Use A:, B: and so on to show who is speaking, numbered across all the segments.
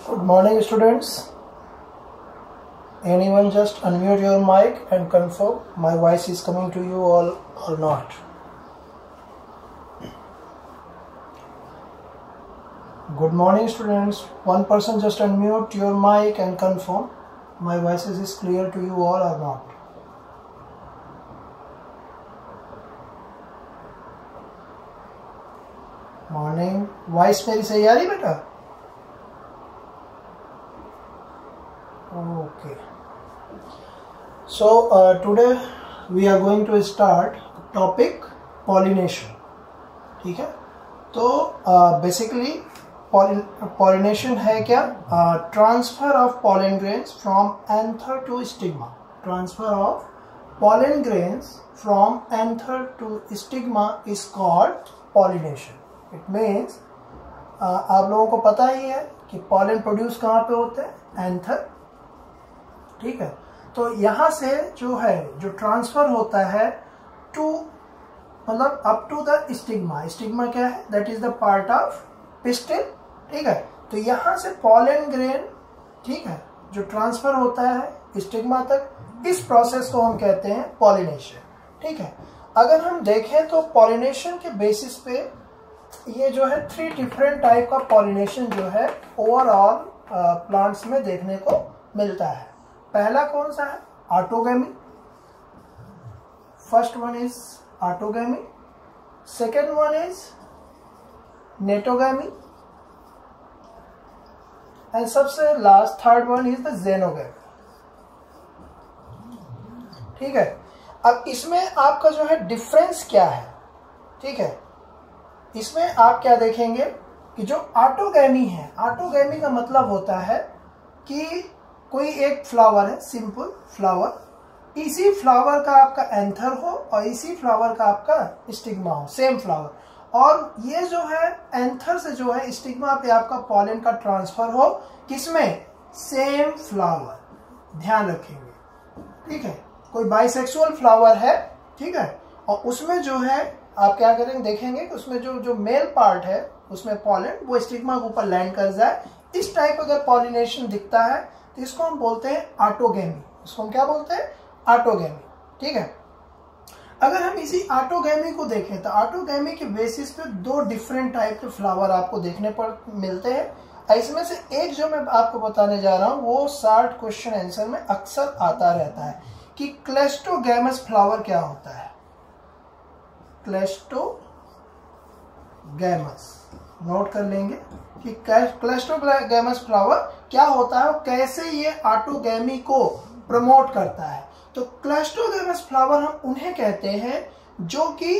A: Good morning, students. Anyone just unmute your mic and confirm my voice is coming to you all or not. Good morning, students. One person just unmute your mic and confirm my voice is clear to you all or not. Morning. Voice मेरी सही आ रही बेटा? Okay. So today we are going to start topic pollination. ठीक है? तो basically pollination है क्या? Transfer of pollen grains from anther to stigma. Transfer of pollen grains from anther to stigma is called pollination. It means आप लोगों को पता ही है कि pollen produce कहाँ पे होते हैं? Anther. ठीक है, तो यहां से जो ट्रांसफर होता है टू मतलब up to the stigma. Stigma क्या है? That is the part of pistil. ठीक है, तो यहां से पॉलन ग्रेन, ठीक है, जो ट्रांसफर होता है स्टिग्मा तक, इस प्रोसेस को हम कहते हैं पॉलिनेशन. ठीक है, अगर हम देखें तो पॉलिनेशन के बेसिस पे ये जो है 3 डिफरेंट टाइप का पॉलिनेशन जो है ओवरऑल प्लांट्स में देखने को मिलता है. पहला कौन सा है? Autogamy. First one is autogamy. Second one is geitonogamy. And सबसे last third one is the xenogamy. ठीक है, अब इसमें आपका जो है डिफरेंस क्या है? ठीक है, इसमें आप क्या देखेंगे कि जो ऑटोगैमी है, ऑटोगैमी का मतलब होता है कि कोई एक फ्लावर है, सिंपल फ्लावर, इसी फ्लावर का आपका एंथर हो और इसी फ्लावर का आपका स्टिग्मा हो, सेम फ्लावर, और ये जो है एंथर से जो है स्टिग्मा पे आपका पॉलन का ट्रांसफर हो, किसमें? Same flower. ध्यान रखेंगे. ठीक है, कोई बाइसेक्सुअल फ्लावर है, ठीक है, और उसमें जो है आप क्या करेंगे, देखेंगे कि उसमें जो मेल पार्ट है उसमें पॉलन वो स्टिग्मा के ऊपर लैंड कर जाए. इस टाइप अगर पॉलिनेशन दिखता है तो इसको हम बोलते हैं ऑटोगैमी. इसको हम क्या बोलते हैं? ऑटोगैमी. ठीक है, अगर हम इसी ऑटोगैमी को देखें तो ऑटोगैमी के बेसिस पे 2 डिफरेंट टाइप के फ्लावर आपको देखने पर मिलते हैं. इसमें से एक जो मैं आपको बताने जा रहा हूं वो 60 क्वेश्चन आंसर में अक्सर आता रहता है कि क्लेस्टोगैमस फ्लावर क्या होता है. क्लेस्टोगैमस नोट कर लेंगे कि क्लेस्टोगैमस फ्लावर क्या होता है और कैसे ये ऑटोगैमी को प्रमोट करता है. तो क्लेस्टोगैमस फ्लावर हम उन्हें कहते हैं जो कि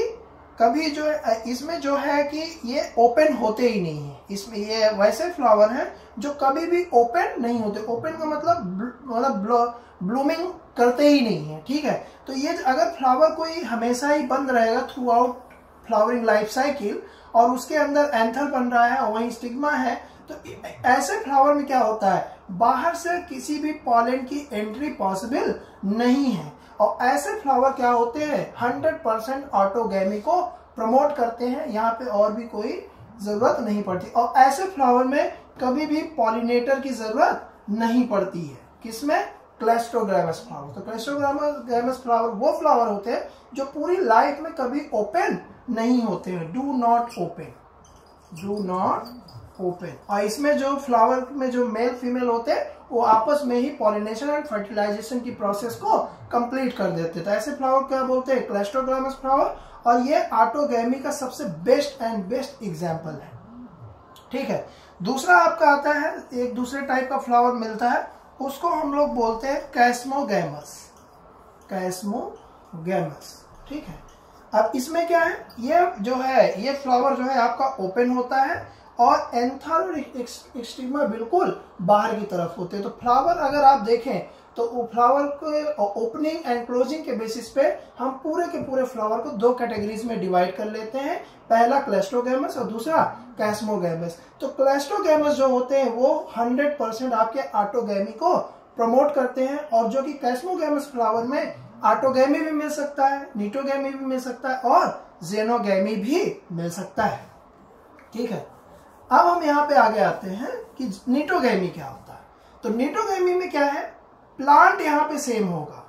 A: कभी जो इसमें जो है कि ये ओपन होते ही नहीं है. इसमें ये वैसे फ्लावर हैं जो कभी भी ओपन नहीं होते. ओपन का मतलब ब्लूमिंग करते ही नहीं है. ठीक है, तो ये अगर फ्लावर कोई हमेशा ही बंद रहेगा through out flowering life cycle और उसके अंदर एंथर बन रहा है और वहीं स्टिग्मा है, तो ऐसे फ्लावर में क्या होता है? बाहर से किसी भी पॉलन की एंट्री पॉसिबल नहीं है. और ऐसे फ्लावर क्या होते हैं? 100% ऑटोगैमी को प्रमोट करते हैं. यहाँ पे और भी कोई जरूरत नहीं पड़ती. और ऐसे फ्लावर में कभी भी पॉलिनेटर की जरूरत नहीं पड़ती है. किसमें? क्लेस्टोगैमस फ्लावर. तो क्लेस्टोगैमस फ्लावर वो फ्लावर होते हैं जो पूरी लाइफ में कभी ओपन नहीं होते हैं. Do not open. और इसमें जो फ्लावर में जो मेल फीमेल होते हैं वो आपस में ही पॉलिनेशन एंड फर्टिलाइजेशन की प्रोसेस को कंप्लीट कर देते हैं. तो ऐसे फ्लावर क्या बोलते हैं? क्लेस्टोगैमस फ्लावर. और ये ऑटोगैमी का सबसे बेस्ट एग्जाम्पल है. ठीक है, दूसरा आपका आता है, एक दूसरे टाइप का फ्लावर मिलता है, उसको हम लोग बोलते हैं कैस्मोगैमस. ठीक है, अब इसमें क्या है? ये फ्लावर जो है आपका ओपन होता है और एंथर और स्टिग्मा बिल्कुल बाहर की तरफ होते हैं. तो फ्लावर अगर आप देखें तो वो फ्लावर के ओपनिंग एंड क्लोजिंग के बेसिस पे हम पूरे के पूरे फ्लावर को 2 कैटेगरीज में डिवाइड कर लेते हैं. पहला क्लेस्टोगैमस और दूसरा कैस्मोगैमस. तो क्लेस्टोगैमस जो होते हैं वो 100% आपके ऑटोगैमी को प्रमोट करते हैं, और जो कि कैस्मोगैमस फ्लावर में ऑटोगैमी भी मिल सकता है, नीटोगैमी भी मिल सकता है और जेनोगैमी भी मिल सकता है. ठीक है, अब हम यहाँ पे आगे आते हैं कि निटोगेमी क्या होता है। तो निटोगेमी में क्या है, प्लांट यहाँ पे सेम होगा,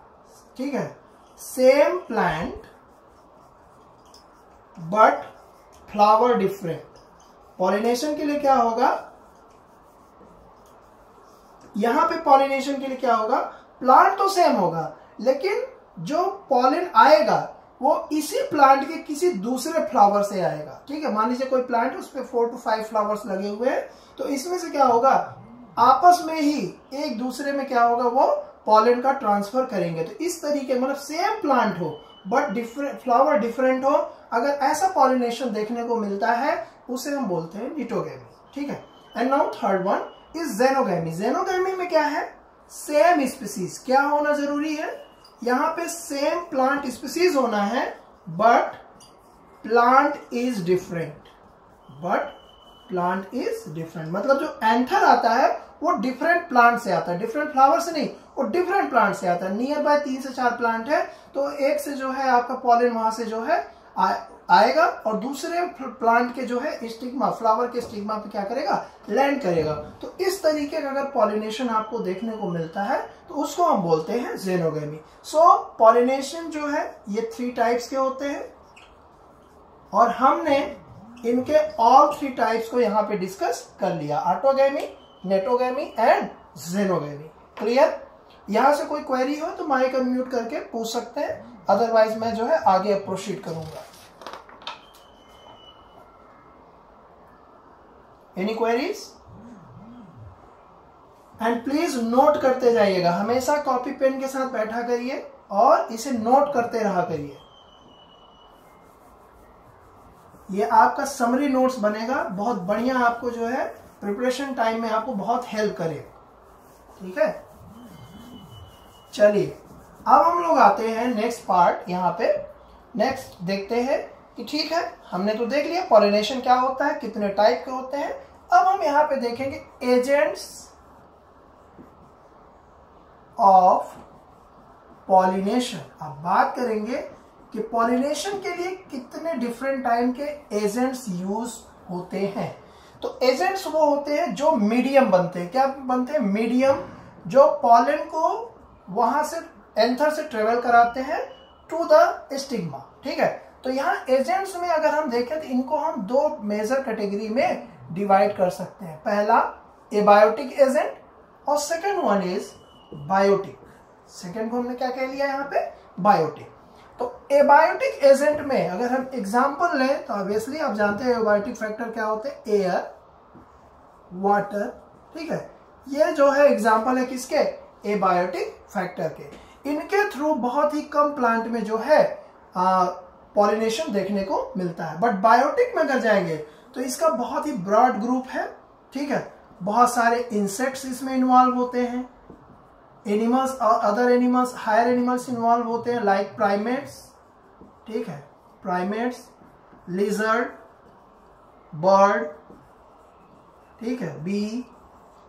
A: ठीक है, same plant but flower different. Pollination के लिए क्या होगा, यहां पे पॉलिनेशन के लिए क्या होगा, प्लांट तो सेम होगा लेकिन जो पॉलिन आएगा वो इसी प्लांट के किसी दूसरे फ्लावर से आएगा, ठीक है। मान लीजिए कोई प्लांट, उस पे 4 to 5 फ्लावर्स लगे हुए हैं, तो इसमें से क्या होगा, आपस में ही एक दूसरे में क्या होगा, वो पॉलिन का ट्रांसफर करेंगे। तो इस तरीके, मतलब सेम प्लांट हो बट डिफरेंट फ्लावर डिफरेंट हो, अगर ऐसा पॉलिनेशन देखने को मिलता है उसे हम बोलते हैं निटोगेमी, ठीक है। And now third one is xenogamy. Xenogamy में क्या है, सेम स्पीसीज क्या होना जरूरी है, यहां पे सेम प्लांट स्पीसीज होना है बट प्लांट इज डिफरेंट, मतलब जो एंथर आता है वो डिफरेंट प्लांट से आता है, डिफरेंट फ्लावर से नहीं, वो डिफरेंट प्लांट से आता है। नियर बाय 3 से 4 प्लांट है तो एक से जो है आपका पॉलिन वहां से जो है आएगा और दूसरे प्लांट के जो है स्टिग्मा, फ्लावर के स्टिग्मा पे क्या करेगा, लैंड करेगा। तो इस तरीके का अगर पॉलिनेशन आपको देखने को मिलता है तो उसको हम बोलते हैं जेनोगेमी। सो पॉलिनेशन जो है ये 3 टाइप्स के होते हैं और हमने इनके ऑल 3 टाइप्स को यहाँ पे डिस्कस कर लिया, ऑटोगेमी, नेटोगेमी एंड जेनोगेमी। क्लियर? यहां से कोई क्वेरी हो तो माइक अनम्यूट करके पूछ सकते हैं, अदरवाइज मैं जो है आगे प्रोसीड करूंगा। Any queries? And please note करते जाइएगा, हमेशा कॉपी पेन के साथ बैठा करिए और इसे नोट करते रहा करिए। ये आपका समरी नोट्स बनेगा, बहुत बढ़िया, आपको जो है प्रिपरेशन टाइम में आपको बहुत हेल्प करेगा, ठीक है। चलिए अब हम लोग आते हैं नेक्स्ट पार्ट। यहाँ पे नेक्स्ट देखते हैं कि ठीक है, हमने तो देख लिया पॉलिनेशन क्या होता है, कितने टाइप के होते हैं। अब हम यहाँ पे देखेंगे एजेंट्स ऑफ पॉलिनेशन। अब बात करेंगे कि पॉलिनेशन के लिए कितने डिफरेंट टाइप के एजेंट्स यूज होते हैं। तो एजेंट्स वो होते हैं जो मीडियम बनते हैं, क्या बनते हैं, मीडियम, जो पॉलन को वहां से एंथर से ट्रेवल कराते हैं टू द स्टिग्मा, ठीक है। तो यहाँ एजेंट्स में अगर हम देखें तो इनको हम 2 मेजर कैटेगरी में डिवाइड कर सकते हैं। पहला एबायोटिक एजेंट और second one is biotic. Second को हमने क्या कह लिया यहाँ पे, बायोटिक। तो एबायोटिक एजेंट में अगर हम एग्जांपल लें तो ऑब्वियसली आप जानते हैं एबायोटिक फैक्टर क्या होते हैं, एयर, वाटर, ठीक है। ये जो है एग्जांपल है किसके, एबायोटिक फैक्टर के। इनके थ्रू बहुत ही कम प्लांट में जो है पॉलिनेशन देखने को मिलता है। बट बायोटिक में अगर जाएंगे तो इसका बहुत ही ब्रॉड ग्रुप है, ठीक है। बहुत सारे इंसेक्ट्स इसमें इन्वॉल्व होते हैं, एनिमल्स और other animals, higher animals involve होते हैं लाइक प्राइमेट्स, ठीक है, प्राइमेट्स, लिजर्ड, बर्ड, ठीक है, bee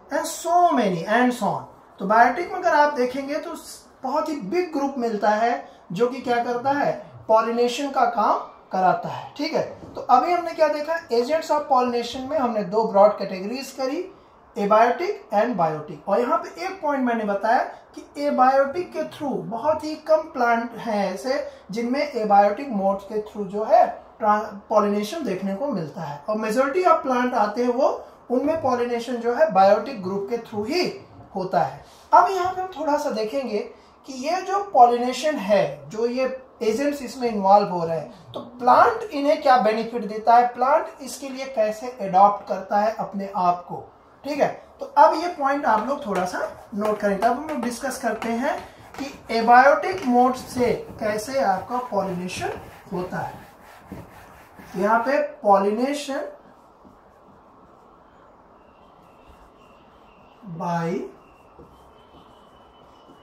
A: and so many and so on. तो बायोटिक में अगर आप देखेंगे तो बहुत ही बिग ग्रुप मिलता है जो कि क्या करता है, पॉलिनेशन का काम कराता है, ठीक है। तो अभी हमने क्या देखा, एजेंट्स ऑफ पॉलिनेशन में हमने 2 ब्रॉड कैटेगरीज करी, एबायोटिक एंड बायोटिक। और यहाँ पे एक पॉइंट मैंने बताया कि एबायोटिक के थ्रू बहुत ही कम प्लांट हैं ऐसे जिनमें एबायोटिक मोड्स के थ्रू जो है पॉलिनेशन देखने को मिलता है, और मेजॉरिटी ऑफ प्लांट आते हैं वो उनमें पॉलिनेशन जो है बायोटिक ग्रुप के थ्रू ही होता है। अब यहाँ पे हम थोड़ा सा देखेंगे कि ये जो पॉलिनेशन है, जो ये एजेंट्स इसमें इन्वॉल्व हो रहे हैं, तो प्लांट इन्हें क्या बेनिफिट देता है, प्लांट इसके लिए कैसे अडॉप्ट करता है अपने आप को, ठीक है। तो अब ये पॉइंट आप लोग थोड़ा सा नोट करें। तब हम लोग डिस्कस करते हैं कि एबायोटिक मोड से कैसे आपका पॉलिनेशन होता है। यहाँ पे पॉलिनेशन बाय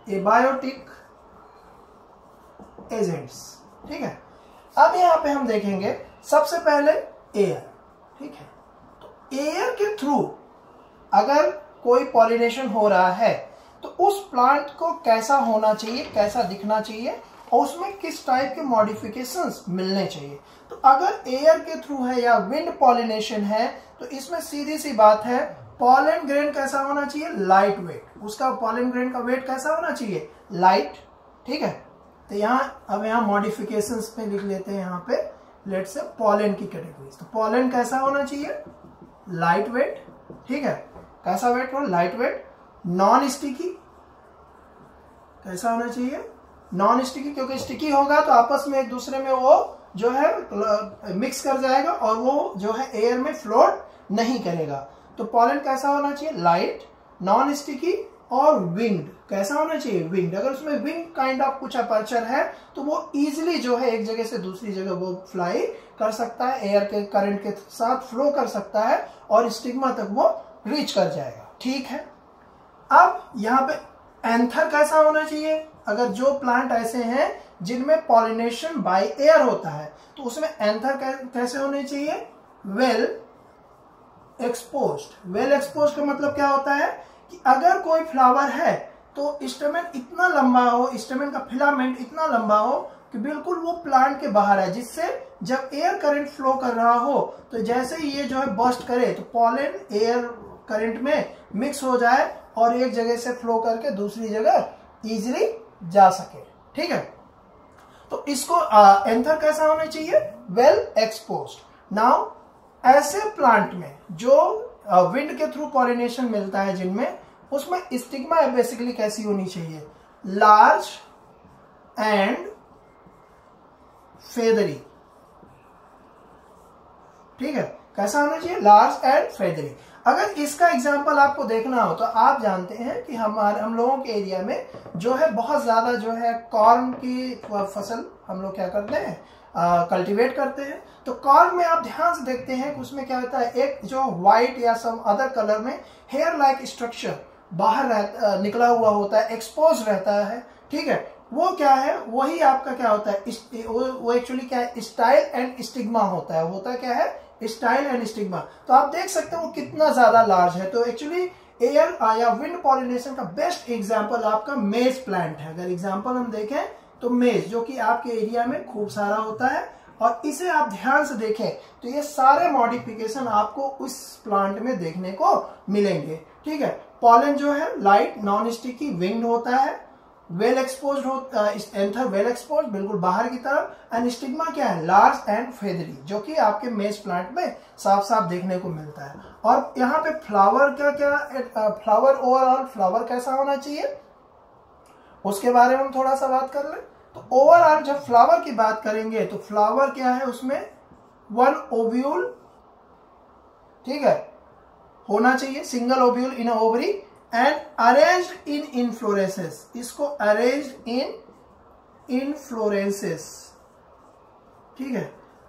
A: एबायोटिक एजेंट्स, ठीक है। अब यहाँ पे हम देखेंगे सबसे पहले एयर, ठीक है। तो एयर के थ्रू अगर कोई पॉलिनेशन हो रहा है तो उस प्लांट को कैसा होना चाहिए, कैसा दिखना चाहिए, और उसमें किस टाइप के मॉडिफिकेशंस मिलने चाहिए। तो अगर एयर के थ्रू है या विंड पॉलिनेशन है तो इसमें सीधी सी बात है, पॉलन ग्रेन कैसा होना चाहिए, लाइट वेट। उसका पॉलन ग्रेन का वेट कैसा होना चाहिए, लाइट। ठीक है, तो यहाँ मॉडिफिकेशंस पे लिख लेते हैं, यहाँ पे लेट से पॉलन की कैटेगरीज। तो पॉलन कैसा होना चाहिए, लाइट वेट। ठीक है, कैसा वेट हो, लाइट वेट। नॉन स्टिकी कैसा होना चाहिए, नॉन स्टिकी, क्योंकि स्टिकी होगा तो आपस में एक दूसरे में वो जो है मिक्स कर जाएगा और वो जो है एयर में फ्लोट नहीं करेगा। तो पॉलन कैसा होना चाहिए, लाइट, नॉन स्टिकी और विंग्ड। कैसा होना चाहिए, विंग्ड। अगर उसमें विंग काइंड ऑफ कुछ अपर्चर है तो वो इजिली जो है एक जगह से दूसरी जगह वो फ्लाई कर सकता है, एयर के करंट के साथ फ्लो कर सकता है और स्टिग्मा तक वो रीच कर जाएगा। ठीक है, अब यहाँ पे एंथर कैसा होना चाहिए। अगर जो प्लांट ऐसे हैं जिनमें पॉलिनेशन बाय एयर होता है तो उसमें एंथर कैसे होने चाहिए, वेल एक्सपोज्ड। वेल एक्सपोज्ड का मतलब क्या होता है कि अगर कोई फ्लावर है तो स्टेमेन इतना लंबा हो, स्टेमेन का फिलामेंट इतना लंबा हो कि बिल्कुल वो प्लांट के बाहर है, जिससे जब एयर करंट फ्लो कर रहा हो तो जैसे ही ये जो है बर्स्ट करे तो पॉलन एयर करंट में मिक्स हो जाए और एक जगह से फ्लो करके दूसरी जगह इजीली जा सके। ठीक है, तो इसको एंथर कैसा होना चाहिए, वेल एक्सपोज्ड। नाउ ऐसे प्लांट में जो विंड के थ्रू पॉलिनेशन मिलता है जिनमें, उसमें स्टिग्मा बेसिकली कैसी होनी चाहिए, लार्ज एंड फेदरी। ठीक है, कैसा होना चाहिए, लार्ज एंड फेदरी। अगर इसका एग्जांपल आपको देखना हो तो आप जानते हैं कि हम लोगों के एरिया में जो है बहुत ज्यादा जो है कॉर्न की फसल हम लोग क्या करते हैं, कल्टीवेट करते हैं। तो कॉर्न में आप ध्यान से देखते हैं कि उसमें क्या होता है, एक जो व्हाइट या सम अदर कलर में हेयर लाइक स्ट्रक्चर बाहर निकला हुआ होता है, एक्सपोज रहता है। ठीक है, वो क्या है, वही आपका क्या होता है, वो एक्चुअली क्या है, स्टाइल एंड स्टिग्मा होता है। होता क्या है, स्टाइल एंड स्टिग्मा। तो आप देख सकते हो वो कितना ज्यादा लार्ज है। तो एक्चुअली एयर या विंड पॉलिनेशन का बेस्ट एग्जांपल आपका मेज प्लांट है। अगर एग्जांपल हम देखें तो मेज, जो कि आपके एरिया में खूब सारा होता है, और इसे आप ध्यान से देखें तो ये सारे मॉडिफिकेशन आपको उस प्लांट में देखने को मिलेंगे। ठीक है, पॉलन जो है लाइट, नॉन स्टिकी, विंग्ड होता है, वेल एक्सपोज्ड होता है, एंथर वेल एक्सपोज्ड बिल्कुल बाहर की तरफ, एंड स्टिग्मा क्या है, लार्ज एंड फेदरी, जो कि आपके मेज प्लांट में साफ साफ देखने को मिलता है। और यहाँ पे फ्लावर फ्लावर ओवरऑल फ्लावर कैसा होना चाहिए, उसके बारे में हम थोड़ा सा बात कर लें। तो ओवरऑल जब फ्लावर की बात करेंगे तो फ्लावर क्या है, उसमें वन ओव्यूल, ठीक है, होना चाहिए, single ovule in ovary and arranged in inflorescences. इसको अरेंज्ड इन इनफ्लोरेंसेस। ठीक है,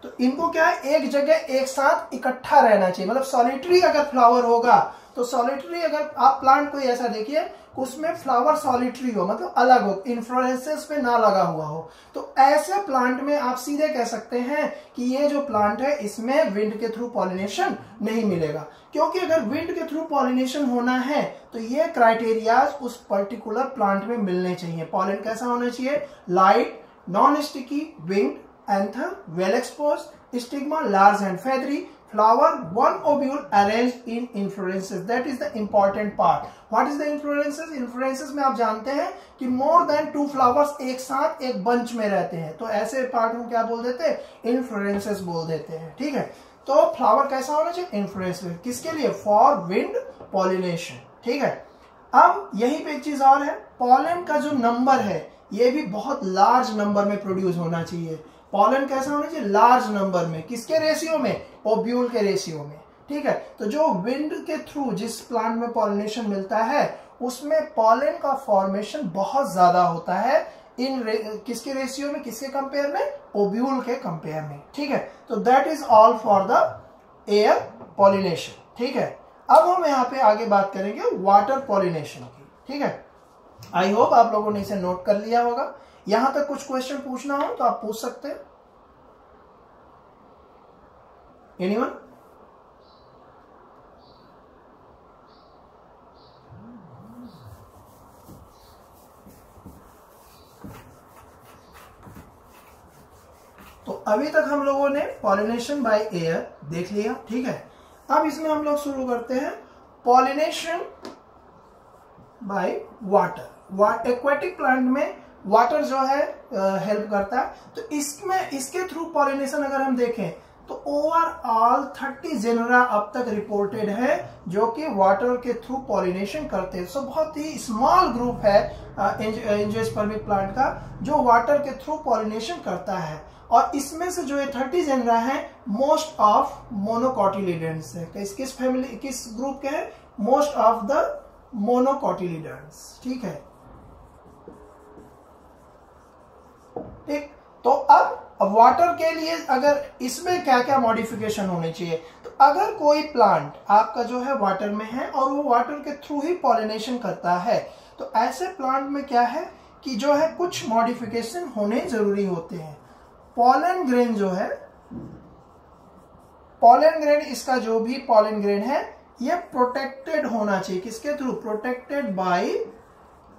A: तो इनको क्या है, एक जगह एक साथ इकट्ठा रहना चाहिए। मतलब सॉलिटरी अगर फ्लावर होगा तो सॉलिटरी, अगर आप प्लांट को ऐसा देखिए उसमें फ्लावर सॉलिटरी हो, मतलब अलग हो, इन्फ्लोरेंसेस पे ना लगा हुआ हो, तो ऐसे प्लांट में आप सीधे कह सकते हैं कि ये जो प्लांट है इसमें विंड के थ्रू पॉलिनेशन नहीं मिलेगा। क्योंकि अगर विंड के थ्रू पॉलिनेशन होना है तो ये क्राइटेरियाज उस पर्टिकुलर प्लांट में मिलने चाहिए। पॉलन कैसा होना चाहिए, light, non sticky, winged, anther well exposed, stigma large and feathery, flower one ovule arranged in inflorescences. That is the important part. What is the inflorescences? Inflorescences में आप जानते हैं कि more than 2 flowers एक साथ एक bunch में रहते हैं, तो ऐसे पार्ट को क्या बोल देते हैं, inflorescences बोल देते हैं। ठीक है, तो फ्लावर कैसा होना चाहिए, inflorescences, किसके लिए, फॉर विंड पॉलिनेशन। ठीक है, अब यहीं पे एक चीज और है, पॉलन का जो नंबर है ये भी बहुत लार्ज नंबर में प्रोड्यूस होना चाहिए। पॉलन कैसा होना चाहिए, लार्ज नंबर में, किसके रेशियो में, ओब्यूल के रेशियो में। ठीक है, तो जो विंड के थ्रू जिस प्लांट में पॉलिनेशन मिलता है उसमें पॉलन का फॉर्मेशन बहुत ज्यादा होता है, किसके रेशियो में, किसके कंपेयर में, ओब्यूल के कंपेयर में। ठीक है, तो that is all for the air pollination. ठीक है, अब हम यहाँ पे आगे बात करेंगे वाटर पॉलिनेशन की। ठीक है, आई होप आप लोगों ने इसे नोट कर लिया होगा। यहां तक कुछ क्वेश्चन पूछना हो तो आप पूछ सकते हैं। एनीवन? अभी तक हम लोगों ने पॉलिनेशन बाय एयर देख लिया, ठीक है। अब इसमें हम लोग शुरू करते हैं pollination by water. Aquatic plant में वाटर जो है हेल्प करता है। तो इसमें इसके थ्रू पॉलिनेशन अगर हम देखें तो ओवरऑल 30 जेनरा अब तक रिपोर्टेड है जो कि वाटर के थ्रू पॉलिनेशन करते हैं। सो बहुत ही स्मॉल ग्रुप है एंजियोस्पर्मिक प्लांट का जो वाटर के थ्रू पॉलिनेशन करता है। और इसमें से जो ये 30 जेनरा है मोस्ट ऑफ मोनोकॉटिलिडेंस है। किस फैमिली किस ग्रुप के हैं? मोस्ट ऑफ द मोनोकॉटिलिडेंस, ठीक है। ठीक, तो अब वाटर के लिए अगर इसमें क्या क्या मॉडिफिकेशन होनी चाहिए, तो अगर कोई प्लांट आपका जो है वाटर में है और वो वाटर के थ्रू ही पॉलिनेशन करता है, तो ऐसे प्लांट में क्या है कि जो है कुछ मॉडिफिकेशन होने जरूरी होते हैं। पॉलन ग्रेन जो है, पॉलन ग्रेन, इसका जो भी पॉलन ग्रेन है ये प्रोटेक्टेड होना चाहिए। किसके थ्रू? Protected by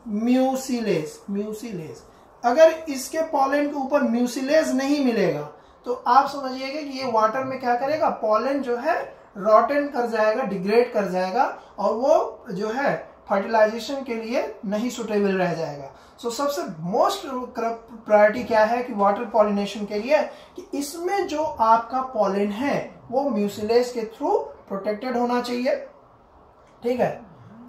A: mucilage. अगर इसके पॉलन के ऊपर म्यूसिलेज नहीं मिलेगा तो आप समझिएगा कि ये वाटर में क्या करेगा, पॉलन जो है रॉटन कर जाएगा, डिग्रेड कर जाएगा और वो जो है फर्टिलाइजेशन के लिए नहीं सुटेबल रह जाएगा। सो सबसे मोस्ट प्रायोरिटी क्या है कि वाटर पॉलिनेशन के लिए कि इसमें जो आपका पॉलन है वो म्यूसिलेज के थ्रू प्रोटेक्टेड होना चाहिए, ठीक है।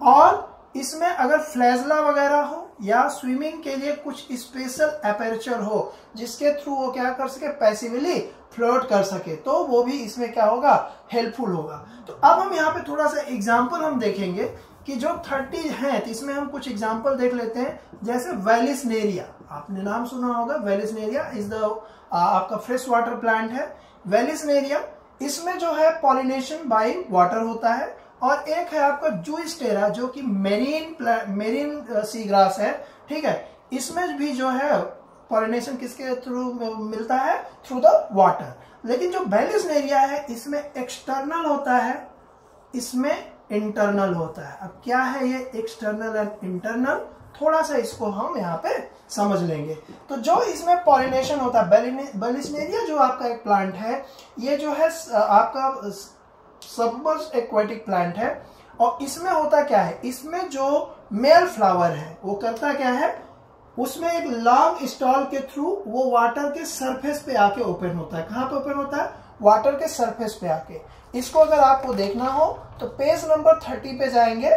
A: और इसमें अगर फ्लैजला वगैरह हो या स्विमिंग के लिए कुछ स्पेशल एपर्चर हो जिसके थ्रू वो क्या कर सके, पैसिवली फ्लोट कर सके, तो वो भी इसमें क्या होगा, हेल्पफुल होगा। तो अब हम यहाँ पे थोड़ा सा एग्जांपल हम देखेंगे कि जो 30 हैं, तो इसमें हम कुछ एग्जांपल देख लेते हैं। जैसे वेलिसनेरिया, आपने नाम सुना होगा, वेलिसनेरिया इज द आपका फ्रेश वाटर प्लांट है। वेलिसनेरिया, इसमें जो है पॉलिनेशन बाय वाटर होता है। और एक है आपका जूस्टेरा जो कि मेरीन सी ग्रास है, ठीक है। इसमें भी जो है पॉलिनेशन किसके थ्रू मिलता है? Through the water. लेकिन जो वेलिसनेरिया है इसमें एक्सटर्नल होता है, इसमें इंटरनल होता है। अब क्या है ये एक्सटर्नल एंड इंटरनल, थोड़ा सा इसको हम यहाँ पे समझ लेंगे। तो जो इसमें पॉलिनेशन होता है, वेलिसनेरिया जो आपका एक प्लांट है, ये जो है आपका सबमर्ज्ड एक्वेटिक प्लांट है। और इसमें होता क्या है, इसमें जो मेल फ्लावर है वो करता क्या है, उसमें एक लॉन्ग स्टॉल के थ्रू वो वाटर के सरफेस पे आके ओपन होता है। कहाँ पे ओपन होता है? वाटर के सरफेस पे आके। इसको अगर आपको देखना हो तो पेज नंबर 30 पे जाएंगे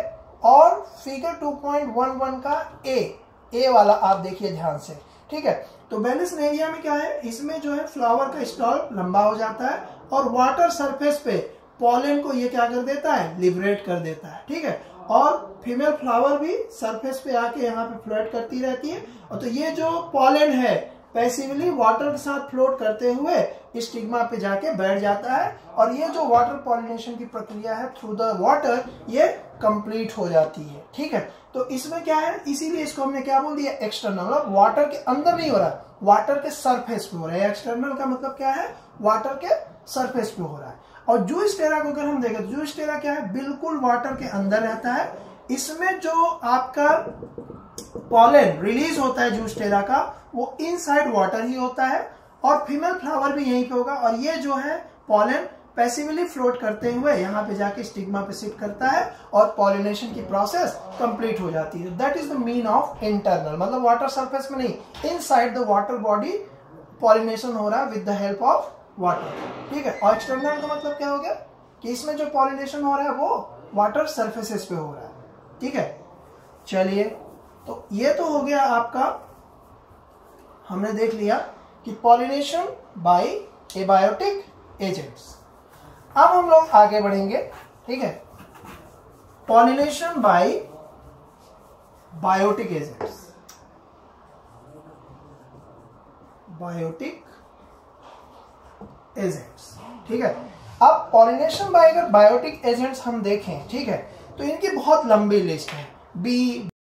A: और फिगर 2.11 का ए वाला आप देखिए ध्यान से, ठीक है। तो वेलिसनेरिया में क्या है, इसमें जो है फ्लावर का स्टॉल लंबा हो जाता है और वाटर सरफेस पे पॉलन को ये क्या कर देता है, लिबरेट कर देता है, ठीक है। और फीमेल फ्लावर भी सरफेस पे आके यहाँ पे फ्लोट करती रहती है। और तो ये जो पॉलन है पैसिवली वाटर के साथ फ्लोट करते हुए स्टिग्मा पे जाके बैठ जाता है और ये जो वाटर पॉलिनेशन की प्रक्रिया है थ्रू द वाटर, ये कंप्लीट हो जाती है, ठीक है। तो इसमें क्या है, इसीलिए इसको हमने क्या बोल दिया, एक्सटर्नल। वाटर के अंदर नहीं हो रहा, वाटर के सरफेस पे हो रहा है। एक्सटर्नल का मतलब क्या है, वाटर के सरफेस पे हो रहा है। और जूस्टेरा को अगर हम देखें तो जूस्टेरा क्या है, बिल्कुल वाटर के अंदर रहता है। इसमें जो आपका पॉलन रिलीज होता है जूस्टेरा का, वो इनसाइड वाटर ही होता है और फीमेल फ्लावर भी यहीं पे होगा। और ये जो है पॉलन पैसिवली फ्लोट करते हुए यहाँ पे जाके स्टिग्मा पे सिट करता है और पॉलिनेशन की प्रोसेस कंप्लीट हो जाती है। That is the mean of internal, मतलब वाटर सरफेस में नहीं, inside the water body pollination हो रहा है with the help of water, ठीक है। और एक्सटर्नल का मतलब क्या हो गया कि इसमें जो पॉलिनेशन हो रहा है वो वाटर सरफेसेस पे हो रहा है, ठीक है। चलिए, तो ये तो हो गया आपका, हमने देख लिया कि पॉलिनेशन बाय एबायोटिक एजेंट्स। अब हम लोग आगे बढ़ेंगे, ठीक है, pollination by biotic agents. Biotic agents, ठीक है। अब पॉलिनेशन बाय अगर बायोटिक एजेंट्स हम देखें, ठीक है, तो इनकी बहुत लंबी लिस्ट है। बी